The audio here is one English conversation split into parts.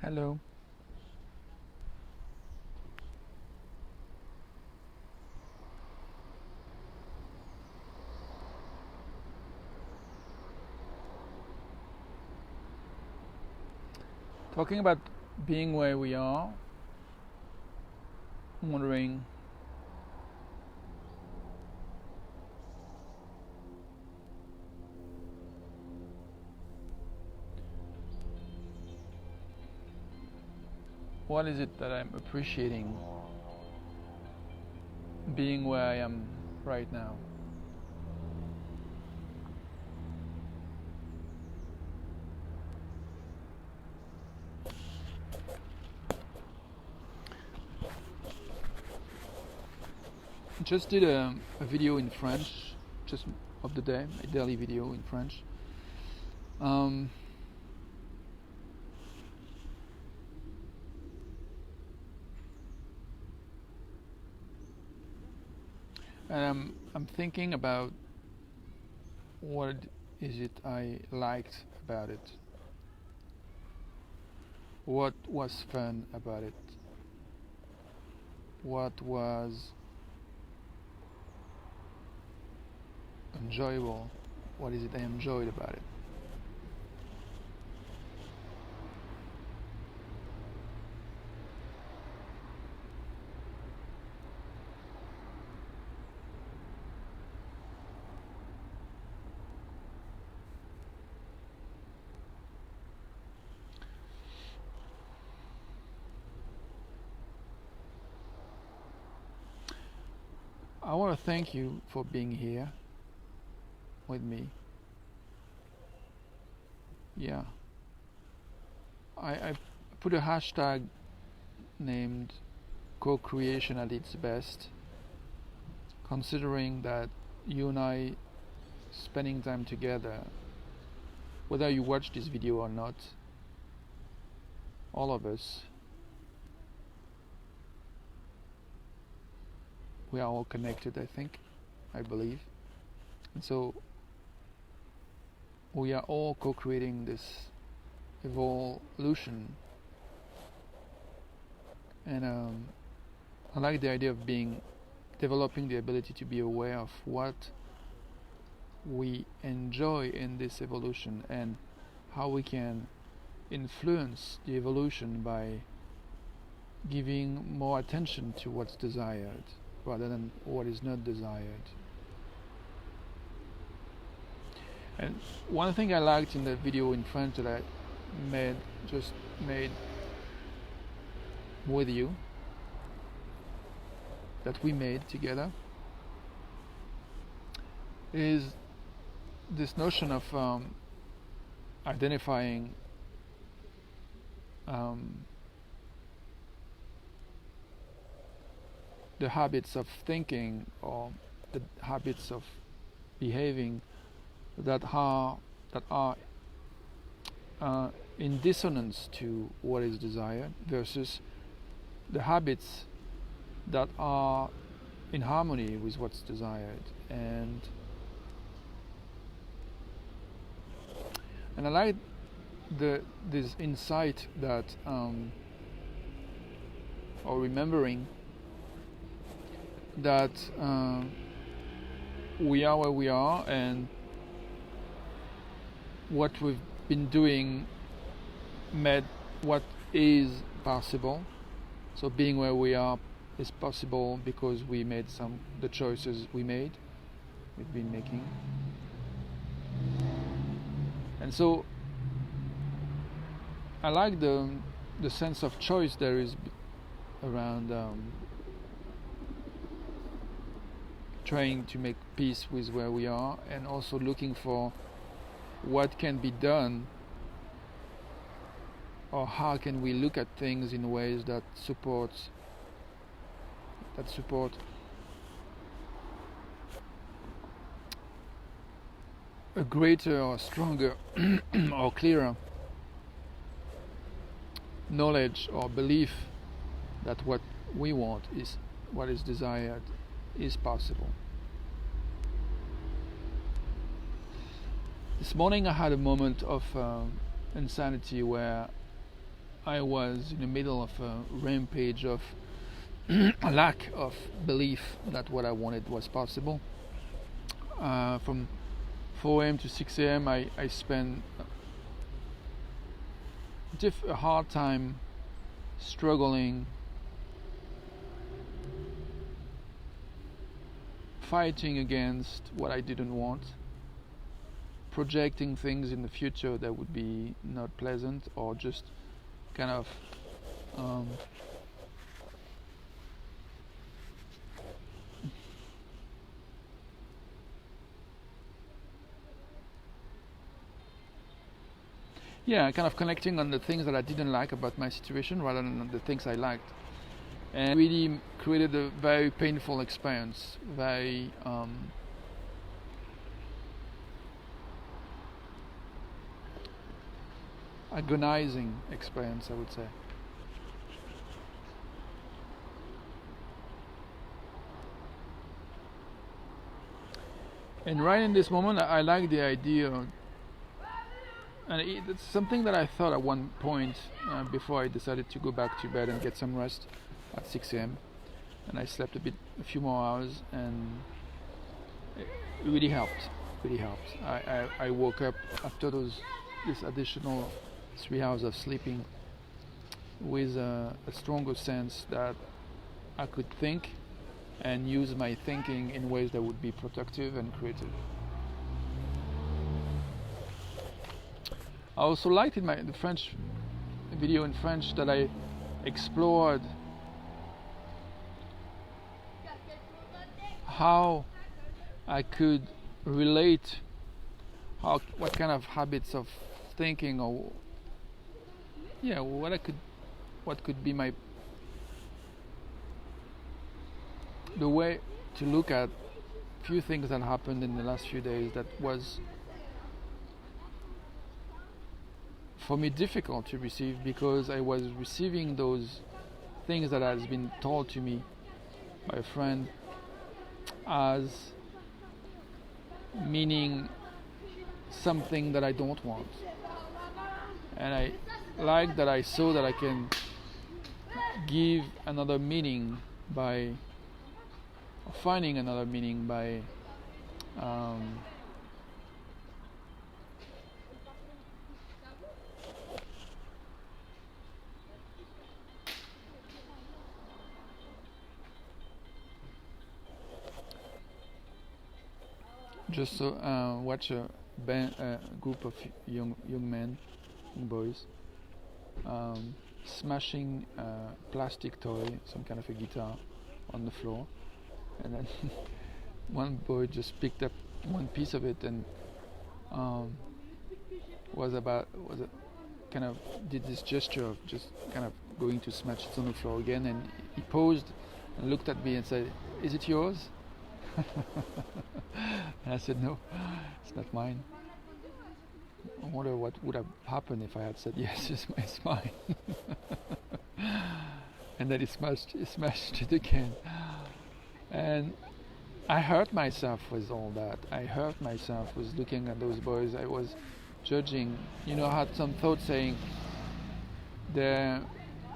Hello. Talking about being where we are, wondering what is it that I'm appreciating being where I am right now. Just did a video in French, just of the day, a daily video in French. Um, and I'm thinking about what is it I liked about it. What was fun about it? What was enjoyable? What is it I enjoyed about it? I want to thank you for being here with me. Yeah. I put a hashtag named co-creation at its best, considering that you and I spending time together, whether you watch this video or not, all of us, we are all connected, I think, I believe. And so we are all co-creating this evolution. And I like the idea of developing the ability to be aware of what we enjoy in this evolution and how we can influence the evolution by giving more attention to what's desired rather than what is not desired. And one thing I liked in the video in French that I made with you, that we made together, is this notion of identifying the habits of thinking or the habits of behaving that are in dissonance to what is desired versus the habits that are in harmony with what's desired. And I like this insight that or remembering that we are where we are, and what we've been doing made what is possible. So being where we are is possible because we made the choices we've been making. And so I like the sense of choice there is around trying to make peace with where we are, and also looking for what can be done, or how can we look at things in ways that support a greater or stronger or clearer knowledge or belief that what we want is what is desired is possible. This morning I had a moment of insanity where I was in the middle of a rampage of a lack of belief that what I wanted was possible. From 4 a.m. to 6 a.m. I spent a hard time struggling, fighting against what I didn't want, projecting things in the future that would be not pleasant, or just kind of kind of connecting on the things that I didn't like about my situation rather than the things I liked, and really created a very painful experience, very agonizing experience, I would say. And right in this moment, I like the idea, and it's something that I thought at one point before I decided to go back to bed and get some rest at 6 a.m. And I slept a few more hours, and it really helped. Really helped. I woke up after this additional 3 hours of sleeping with a stronger sense that I could think and use my thinking in ways that would be productive and creative. I also liked in the French video in French that I explored how I could relate what kind of habits of thinking, or what could be the way to look at few things that happened in the last few days that was for me difficult to receive, because I was receiving those things that has been told to me by a friend as meaning something that I don't want. And I like that I saw that I can give another meaning by finding another meaning by just watch a group of young men, young boys, smashing a plastic toy, some kind of a guitar, on the floor, and then one boy just picked up one piece of it and kind of did this gesture of just kind of going to smash it on the floor again, and he paused and looked at me and said, "Is it yours?" And I said, "No, it's not mine." I wonder what would have happened if I had said, "Yes, it's mine." And then he smashed it again. And I hurt myself with all that. I hurt myself with looking at those boys. I was judging. I had some thoughts saying, they're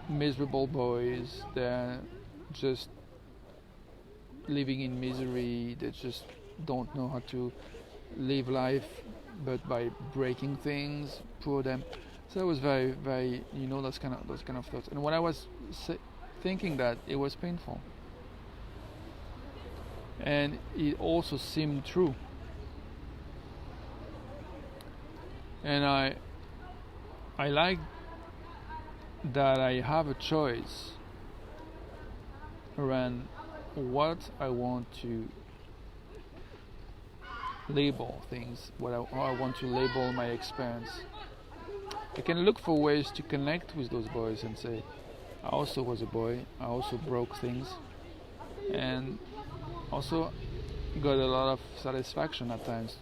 miserable boys, they're just living in misery, they just don't know how to live life but by breaking things, poor them. So it was very, very, those kind of thoughts. And when I was thinking that, it was painful, and it also seemed true. And I like that I have a choice around what I want to label things, how I want to label my experience. I can look for ways to connect with those boys and say, I also was a boy, I also broke things, and also got a lot of satisfaction at times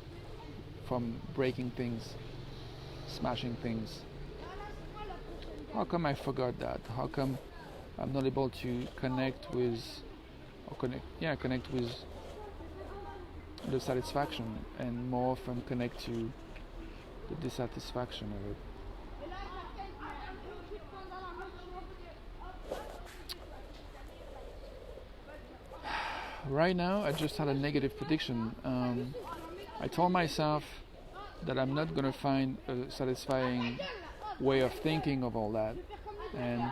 from breaking things, smashing things. How come I forgot that? How come I'm not able to connect with the satisfaction, and more often connect to the dissatisfaction of it? right now I just had a negative prediction. I told myself that I'm not gonna find a satisfying way of thinking of all that, and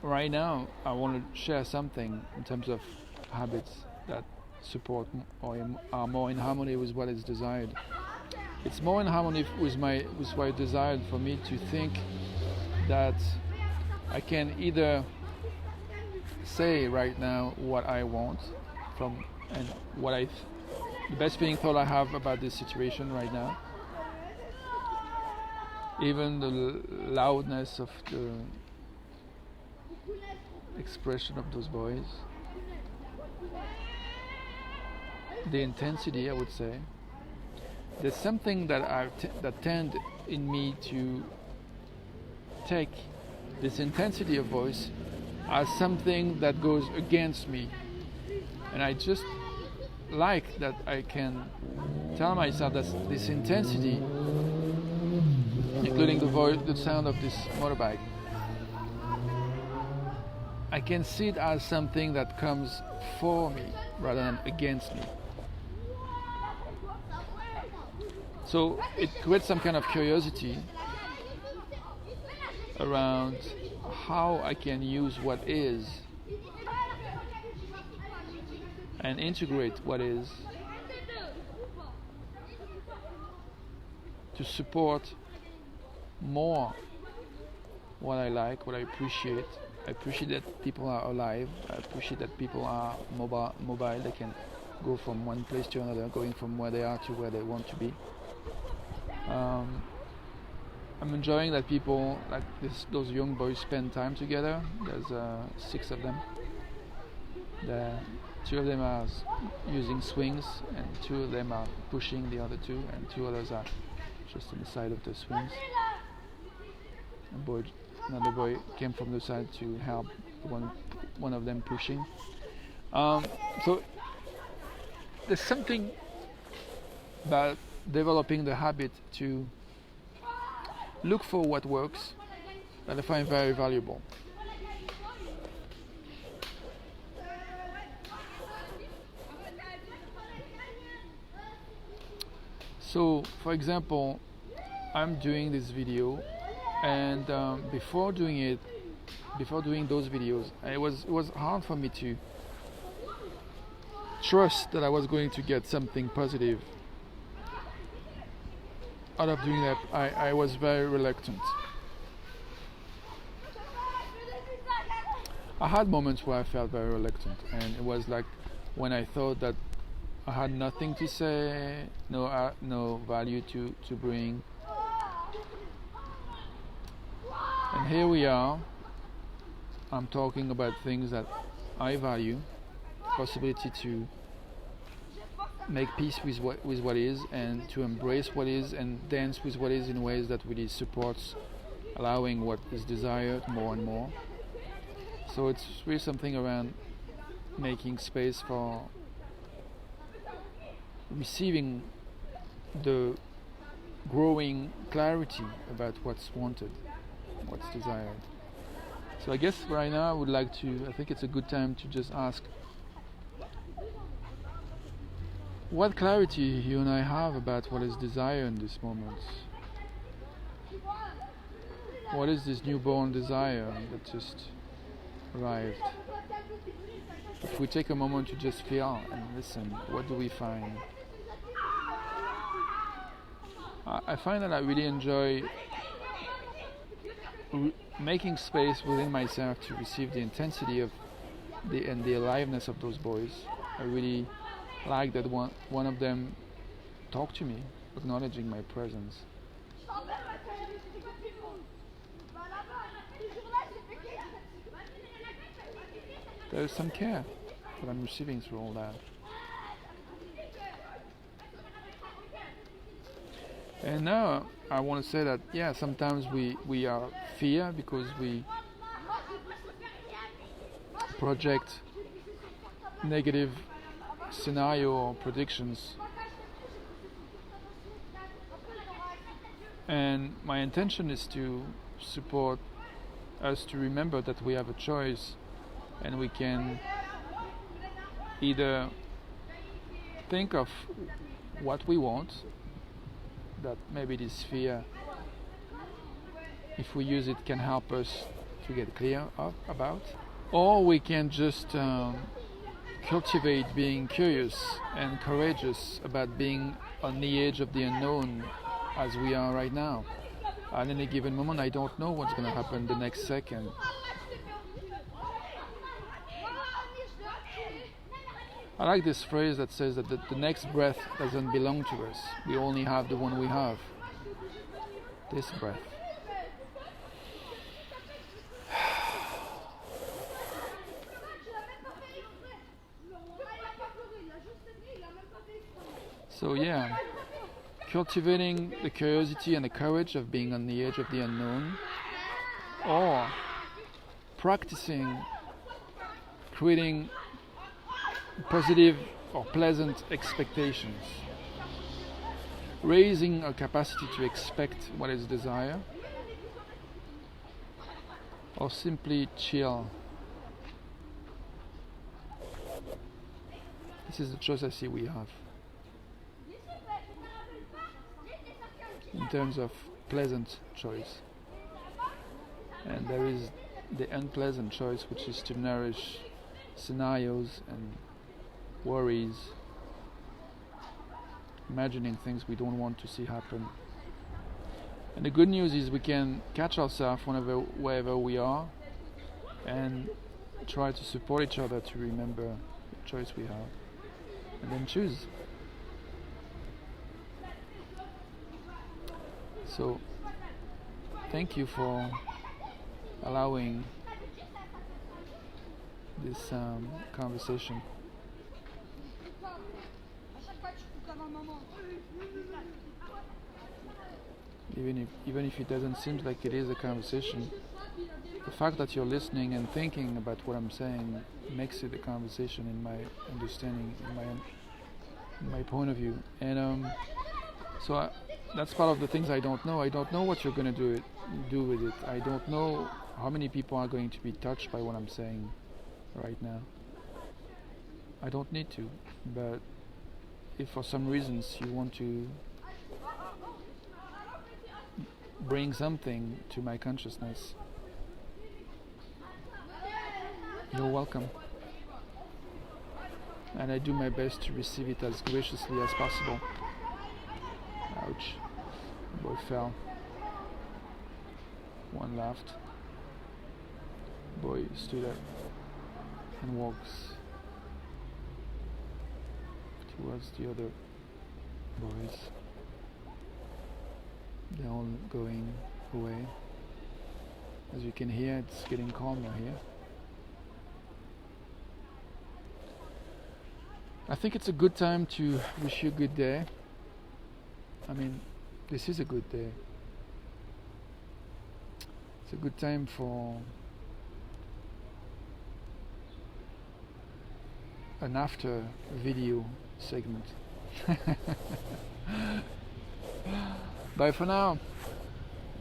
right now I want to share something in terms of habits that support or are more in harmony with what is desired. It's more in harmony with what is desired for me to think that I can either say right now what I want from and what the best feeling thought I have about this situation right now, even the loudness of the expression of those boys, the intensity, I would say. There's something that tend in me to take this intensity of voice as something that goes against me, and I just like that I can tell myself that this intensity, including the sound of this motorbike, I can see it as something that comes for me rather than against me. So it creates some kind of curiosity around how I can use what is and integrate what is to support more what I like, what I appreciate. I appreciate that people are alive. I appreciate that people are mobile. They can go from one place to another, going from where they are to where they want to be. I'm enjoying that people like those young boys spend time together. There's 6 of them. Two of them are using swings, and 2 of them are pushing the other 2, and 2 others are just on the side of the swings. Another boy came from the side to help one of them pushing. So there's something about developing the habit to look for what works that I find very valuable. So, for example, I'm doing this video, and before doing those videos, it was hard for me to trust that I was going to get something positive out of doing that. I was very reluctant. I had moments where I felt very reluctant, and it was like when I thought that I had nothing to say, no value to bring. And here we are. I'm talking about things that I value, possibility to make peace with what is, and to embrace what is, and dance with what is in ways that really supports allowing what is desired more and more. So it's really something around making space for receiving the growing clarity about what's wanted, what's desired. So I guess right now I think it's a good time to just ask, what clarity you and I have about what is desired in this moment? What is this newborn desire that just arrived? If we take a moment to just feel and listen, what do we find? I find that I really enjoy making space within myself to receive the intensity of the aliveness of those boys. I really like that one of them talked to me, acknowledging my presence. There is some care that I'm receiving through all that. And now I want to say that sometimes we are fear because we project negative scenario or predictions, and my intention is to support us to remember that we have a choice, and we can either think of what we want, that maybe this fear, if we use it, can help us to get clear about, or we can just cultivate being curious and courageous about being on the edge of the unknown as we are right now. At any given moment, I don't know what's going to happen the next second. I like this phrase that says that the next breath doesn't belong to us. We only have the one we have. This breath. So yeah, cultivating the curiosity and the courage of being on the edge of the unknown, or practicing creating positive or pleasant expectations, raising our capacity to expect what is desired, or simply chill. This is the choice I see we have in terms of pleasant choice. And there is the unpleasant choice, which is to nourish scenarios and worries, imagining things we don't want to see happen. And the good news is we can catch ourselves wherever we are and try to support each other to remember the choice we have, and then choose. So thank you for allowing this conversation. Even if it doesn't seem like it is a conversation, the fact that you're listening and thinking about what I'm saying makes it a conversation in my understanding, in my point of view. And so that's part of the things I don't know. I don't know what you're going to do with it. I don't know how many people are going to be touched by what I'm saying right now. I don't need to, but if for some reasons you want to bring something to my consciousness, you're welcome. And I do my best to receive it as graciously as possible. Ouch. The boy fell. One laughed. The boy stood up and walks towards the other boys. They're all going away. As you can hear, it's getting calmer here. I think it's a good time to wish you a good day. I mean, this is a good day. It's a good time for an after video segment. Bye for now.